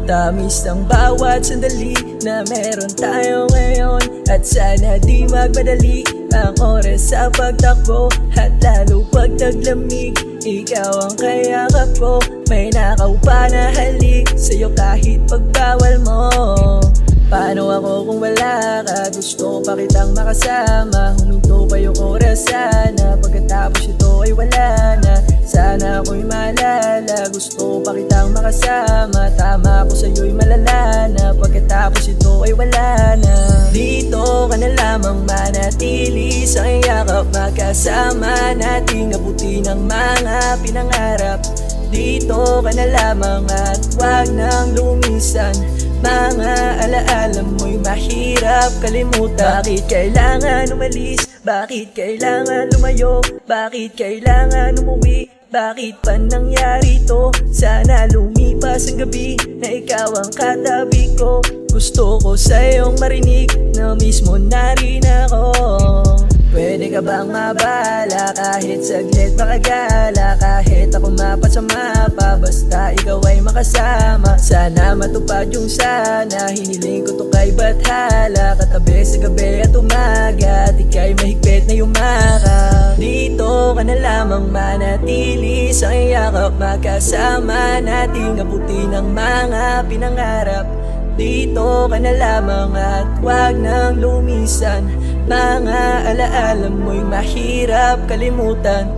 Tamis ng bawat sandali na meron tayo ngayon. At sana di magmadali ang oras sa pagtakbo. At lalo pag naglamig, ikaw ang kayakap ko. May nakaw pa na halik sa'yo kahit pagbawal mo. Paano ako kung wala ka? Gusto ko pa kitang makasama. Huminto pa yung oras sana. Pagkatapos ito ay wala na. Sana ako'y maalala. Gusto ko pa kitang makasama. Tama ako sa'yo'y malala na. Pagkatapos ito ay wala na. Dito ka na lamang manatili sa yakap. Magkasama nating abutin ang mga pinangarap. Dito ka na lamang at wag nang lumisan. Mga alaala mo'y mahirap kalimutan. Bakit kailangan umalis? Bakit kailangan lumayo? Bakit kailangan umuwi? Bakit pa nangyari to? Sana lumipas ang gabi na ikaw ang katabi ko. Gusto ko sa'yong marinig na mismo na rin ako. Pwede ka bang mabala kahit saglit makagala? Kahit ako mapasama pa, basta ikaw ay makasama. Sana matupad yung sana, hiniling ko to kay Bathala. Katabi sa gabi at umaga, at ika'y mahigpit na yumakap. Dito ka na lamang manatili sa yakap. Magkasama nating abutin ang mga pinangarap. Dito ka na lamang at wag nang lumisan. Mga alaala mo'y mahirap kalimutan.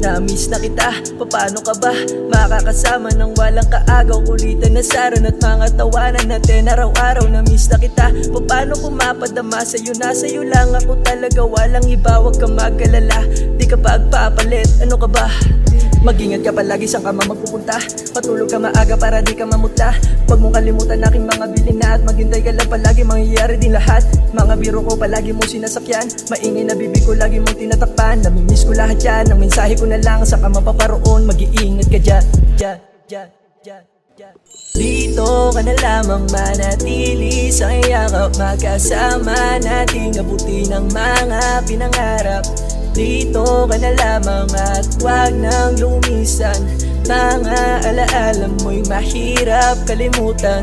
Namiss na kita, paano ka ba makakasama ng walang kaagaw? Kulitan na saran at mga tawanan natin araw-araw. Namiss na kita, paano ko mapadama sa'yo? Nasa'yo lang ako talaga, walang iba. Huwag ka mag-alala, di ka pagpapalit. Ano ka ba? Mag-ingat ka palagi saan ka magpupunta. Patulog ka maaga para di ka mamutla. Huwag mong kalimutan aking mga bilin na. At maghintay ka lang palagi, mangyayari din lahat. Mga biro ko palagi mong sinasakyan. Maingay na bibig ko lagi mong tinatakpan. Namimiss ko lahat yan, ang mensahe ko na lang. Saan ka mapaparoon, mag-iingat ka dyan. Dito ka na lamang manatili sa yakap. Magkasama nating abutin ang mga pinangarap. Dito ka na lamang at wag nang lumisan. Mga alaala mo'y mahirap kalimutan.